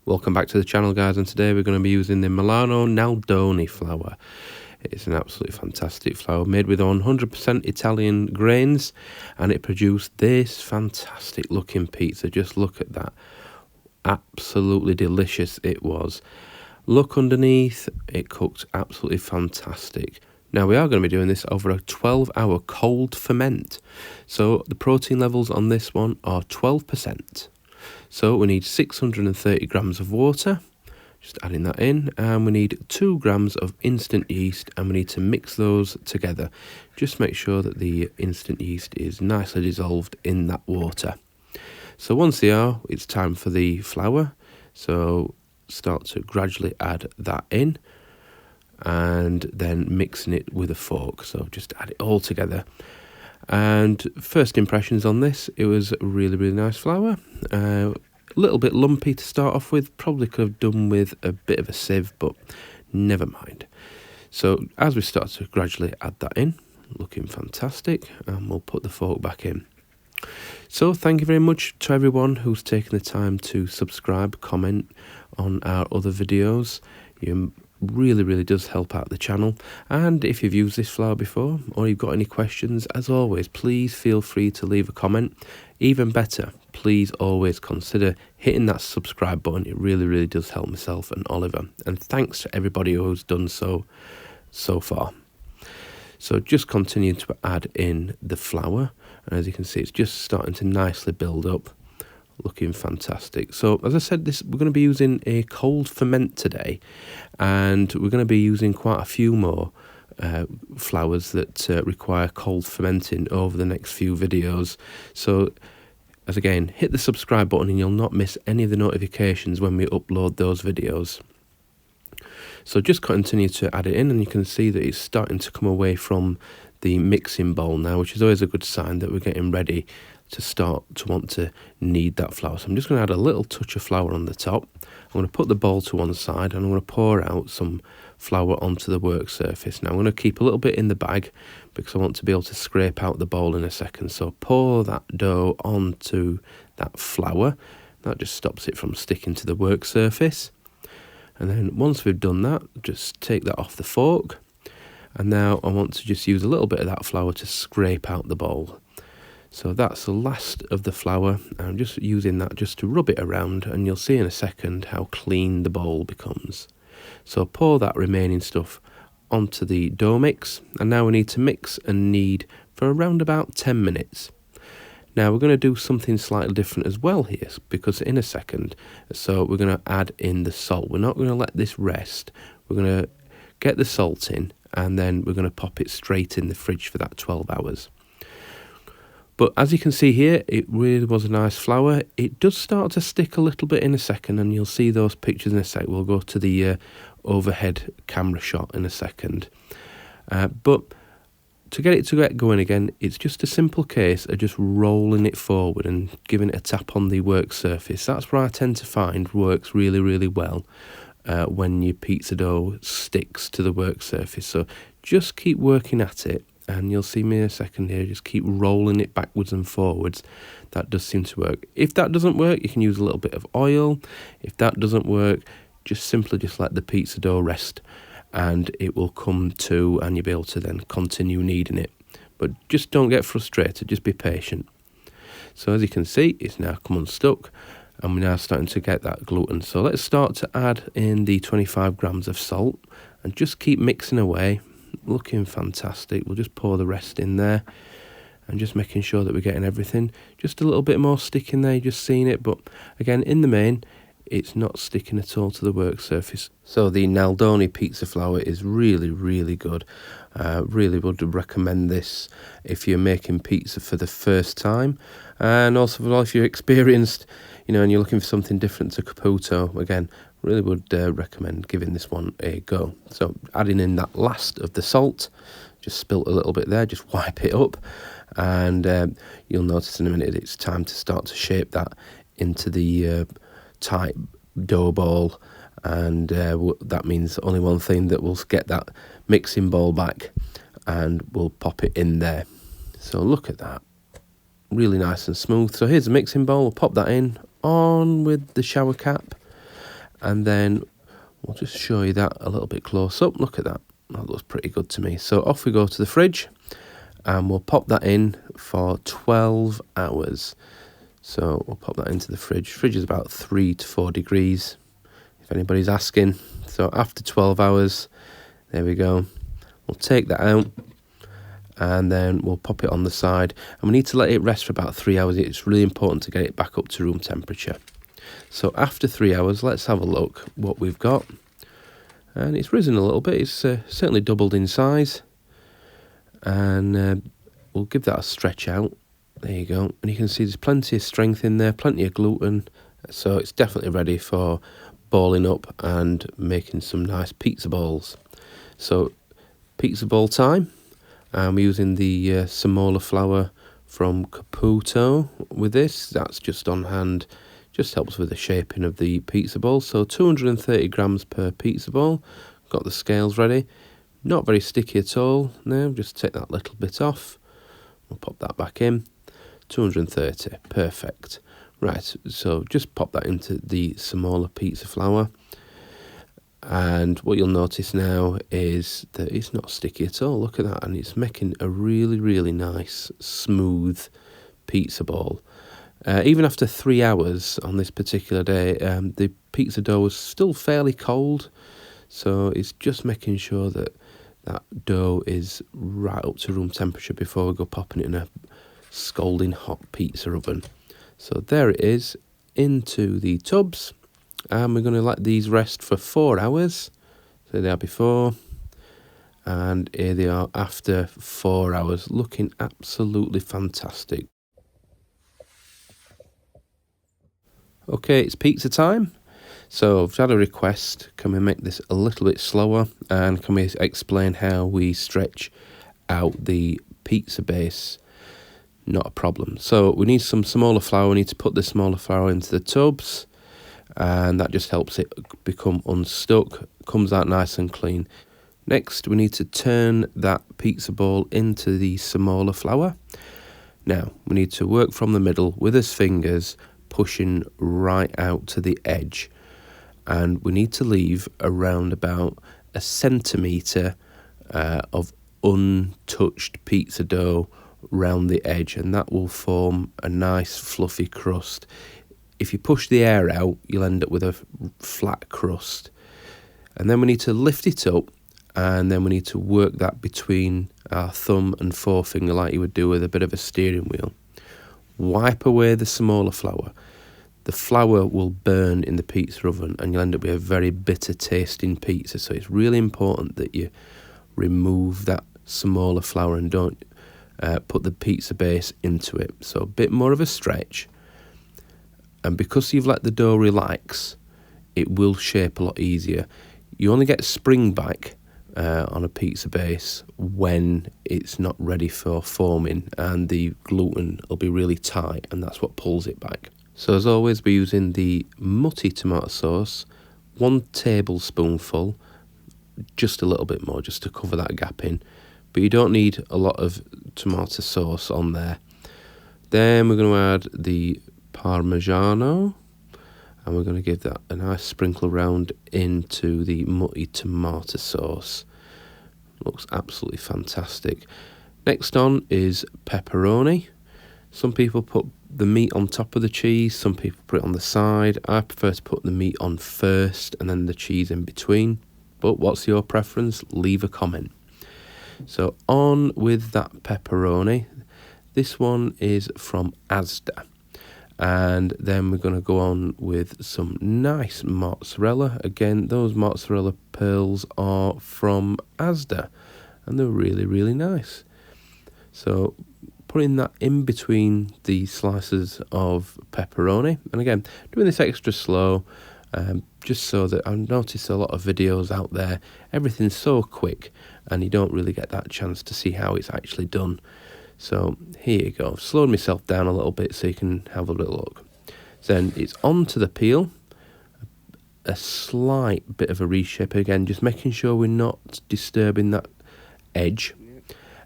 Welcome back to the channel, guys, and today we're going to be using the Molino NaldonIi flour. It's an absolutely fantastic flour made with 100% Italian grains, and it produced this fantastic looking pizza. Just look at that. Absolutely delicious it was. Look underneath, it cooked absolutely fantastic. Now we are going to be doing this over a 12-hour cold ferment. So the protein levels on this one are 12%. So we need 630 grams of water, just adding that in, and we need 2 grams of instant yeast, and we need to mix those together. Just make sure that the instant yeast is nicely dissolved in that water. So once they are, it's time for the flour. So start to gradually add that in, and then mixing it with a fork. So just add it all together. And first impressions on this, it was a really nice flour. A little bit lumpy to start off with, probably could have done with a bit of a sieve, but never mind. So as we start to gradually add that in, looking fantastic, and we'll put the fork back in. So thank you very much to everyone who's taken the time to subscribe, comment on our other videos. You really does help out the channel. And if you've used this flour before, or you've got any questions, as always, please feel free to leave a comment. Even better, please always consider hitting that subscribe button. It really does help myself and Oliver, and thanks to everybody who's done so far. So just continue to add in the flour, and as you can see, it's just starting to nicely build up, looking fantastic. So as I said, we're going to be using a cold ferment today, and we're going to be using quite a few more flours that require cold fermenting over the next few videos. So as again, hit the subscribe button and you'll not miss any of the notifications when we upload those videos. So just continue to add it in, and you can see that it's starting to come away from the mixing bowl now, which is always a good sign that we're getting ready to start to want to knead that flour. So I'm just going to add a little touch of flour on the top. I'm going to put the bowl to one side, and I'm going to pour out some flour onto the work surface. Now I'm going to keep a little bit in the bag because I want to be able to scrape out the bowl in a second. So pour that dough onto that flour. That just stops it from sticking to the work surface. And then once we've done that, just take that off the fork. And now I want to just use a little bit of that flour to scrape out the bowl. So that's the last of the flour, and I'm just using that just to rub it around, and you'll see in a second how clean the bowl becomes. So pour that remaining stuff onto the dough mix, and now we need to mix and knead for around about 10 minutes. Now we're going to do something slightly different as well here, because in a second, so we're going to add in the salt. We're not going to let this rest. We're going to get the salt in, and then we're going to pop it straight in the fridge for that 12 hours. But as you can see here, it really was a nice flour. It does start to stick a little bit in a second, and you'll see those pictures in a sec. We'll go to the overhead camera shot in a second. But to get it to get going again, it's just a simple case of just rolling it forward and giving it a tap on the work surface. That's where I tend to find works really well when your pizza dough sticks to the work surface. So just keep working at it, and you'll see me in a second here, just keep rolling it backwards and forwards. That does seem to work. If that doesn't work, you can use a little bit of oil. If that doesn't work, simply let the pizza dough rest, and it will come to, and you'll be able to then continue kneading it. But just don't get frustrated, just be patient. So as you can see, it's now come unstuck, and we're now starting to get that gluten. So let's start to add in the 25 grams of salt, and just keep mixing away. Looking fantastic. We'll just pour the rest in there, and just making sure that we're getting everything. Just a little bit more sticking there, just seeing it, but again, in the main, it's not sticking at all to the work surface. So the NaldonIi pizza flour is really good. Really would recommend this if you're making pizza for the first time, and also if you're experienced, and you're looking for something different to Caputo. Again, really would recommend giving this one a go. So adding in that last of the salt, just spilt a little bit there, just wipe it up, and you'll notice in a minute it's time to start to shape that into the tight dough ball, and that means only one thing, that we'll get that mixing bowl back and we'll pop it in there. So look at that, really nice and smooth. So here's the mixing bowl, we'll pop that in on with the shower cap, And then we'll just show you that a little bit close up. Look at that. That looks pretty good to me. So off we go to the fridge, and we'll pop that in for 12 hours. So we'll pop that into the fridge. Fridge is about 3 to 4 degrees, if anybody's asking. So after 12 hours, there we go. We'll take that out, and then we'll pop it on the side. And we need to let it rest for about 3 hours. It's really important to get it back up to room temperature. So after 3 hours, let's have a look what we've got. And it's risen a little bit. It's certainly doubled in size. And we'll give that a stretch out. There you go. And you can see there's plenty of strength in there, plenty of gluten. So it's definitely ready for balling up and making some nice pizza balls. So pizza ball time. I'm using the Semolina flour from Caputo with this. That's just on hand. Just helps with the shaping of the pizza ball. So 230 grams per pizza ball. Got the scales ready. Not very sticky at all. Now just take that little bit off. We'll pop that back in. 230. Perfect. Right, so just pop that into the Semolina pizza flour. And what you'll notice now is that it's not sticky at all. Look at that. And it's making a really, really nice, smooth pizza ball. Even after 3 hours on this particular day, the pizza dough was still fairly cold. So it's just making sure that that dough is right up to room temperature before we go popping it in a scalding hot pizza oven. So there it is, into the tubs. And we're going to let these rest for 4 hours. So they are before. And here they are after 4 hours, looking absolutely fantastic. Okay, it's pizza time. So I've had a request, can we make this a little bit slower, and can we explain how we stretch out the pizza base? Not a problem. So we need some Semolina flour. We need to put the Semolina flour into the tubs, and that just helps it become unstuck, comes out nice and clean. Next, we need to turn that pizza ball into the Semolina flour. Now, we need to work from the middle with his fingers, pushing right out to the edge. And we need to leave around about a centimetre of untouched pizza dough round the edge, and that will form a nice fluffy crust. If you push the air out, you'll end up with a flat crust. And then we need to lift it up, and then we need to work that between our thumb and forefinger like you would do with a bit of a steering wheel. Wipe away the Semolina flour. The flour will burn in the pizza oven, and you'll end up with a very bitter tasting pizza. So it's really important that you remove that Semolina flour and don't put the pizza base into it. So a bit more of a stretch. And because you've let the dough relax, it will shape a lot easier. You only get spring back on a pizza base when it's not ready for forming, and the gluten will be really tight, and that's what pulls it back. So as always, we're using the Mutti tomato sauce, 1 tablespoonful, just a little bit more, just to cover that gap in. But you don't need a lot of tomato sauce on there. Then we're going to add the Parmigiano, and we're going to give that a nice sprinkle around into the Mutti tomato sauce. Looks absolutely fantastic. Next on is pepperoni. Some people put the meat on top of the cheese, some people put it on the side. I prefer to put the meat on first and then the cheese in between. But what's your preference? Leave a comment. So on with that pepperoni. This one is from Asda. And then we're going to go on with some nice mozzarella. Again, those mozzarella pearls are from Asda, and they're really, really nice. So putting that in between the slices of pepperoni. And again, doing this extra slow, just so that I've noticed a lot of videos out there, everything's so quick and you don't really get that chance to see how it's actually done. So here you go. I've slowed myself down a little bit so you can have a little look. Then it's onto the peel. A slight bit of a reshape again, just making sure we're not disturbing that edge.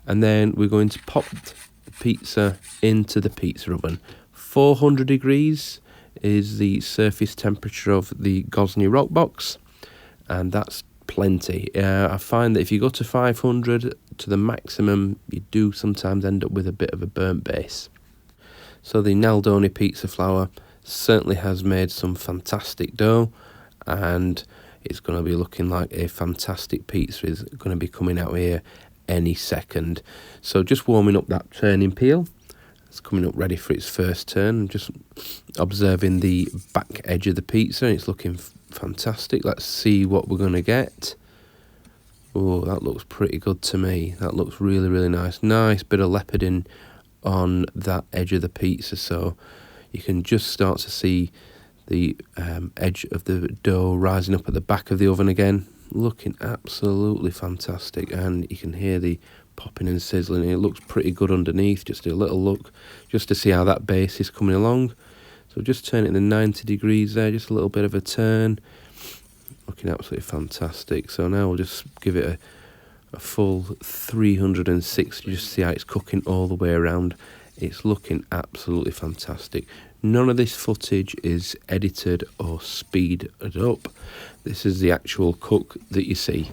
And then we're going to pop the pizza into the pizza oven. 400 degrees is the surface temperature of the Gozney Roccbox, and that's plenty. I find that if you go to 500 to the maximum, you do sometimes end up with a bit of a burnt base. So the NALDONI pizza flour certainly has made some fantastic dough, and it's going to be looking like a fantastic pizza is going to be coming out here any second. So just warming up that turning peel. It's coming up ready for its first turn. Just observing the back edge of the pizza, and it's looking fantastic. Let's see what we're going to get. Oh, that looks pretty good to me. That looks really, really nice. Nice bit of leoparding on that edge of the pizza, so you can just start to see the edge of the dough rising up at the back of the oven again. Looking absolutely fantastic, and you can hear the popping and sizzling. It looks pretty good underneath. Just a little look just to see how that base is coming along. So just turn it in 90 degrees there, just a little bit of a turn. Looking absolutely fantastic. So now we'll just give it a full 360, just see how it's cooking all the way around. It's looking absolutely fantastic. None of this footage is edited or speeded up. This is the actual cook that you see.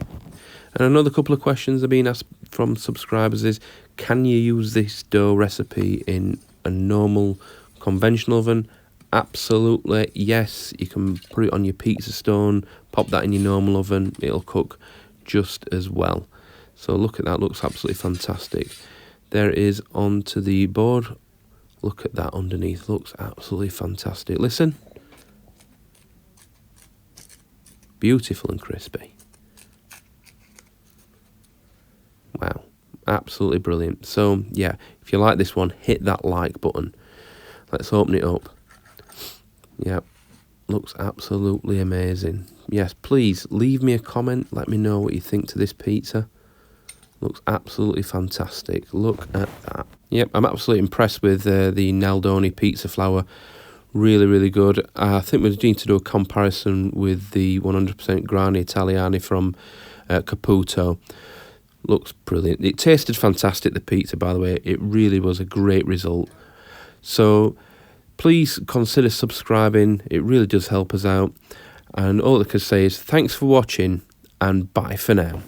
And another couple of questions are being asked from subscribers is, can you use this dough recipe in a normal conventional oven? Absolutely, yes. You can put it on your pizza stone, pop that in your normal oven, it'll cook just as well. So look at that, looks absolutely fantastic. There it is onto the board. Look at that underneath, looks absolutely fantastic. Listen. Beautiful and crispy. Wow, absolutely brilliant. So yeah, if you like this one, hit that like button. Let's open it up. Yep, looks absolutely amazing. Yes, please leave me a comment, let me know what you think to this pizza. Looks absolutely fantastic. Look at that. Yep, I'm absolutely impressed with the NALDONI pizza flour. Really, really good. I think we need to do a comparison with the 100% Grani Italiani from Caputo. Looks brilliant. It tasted fantastic, the pizza, by the way. It really was a great result. So please consider subscribing. It really does help us out. And all I can say is thanks for watching, and bye for now.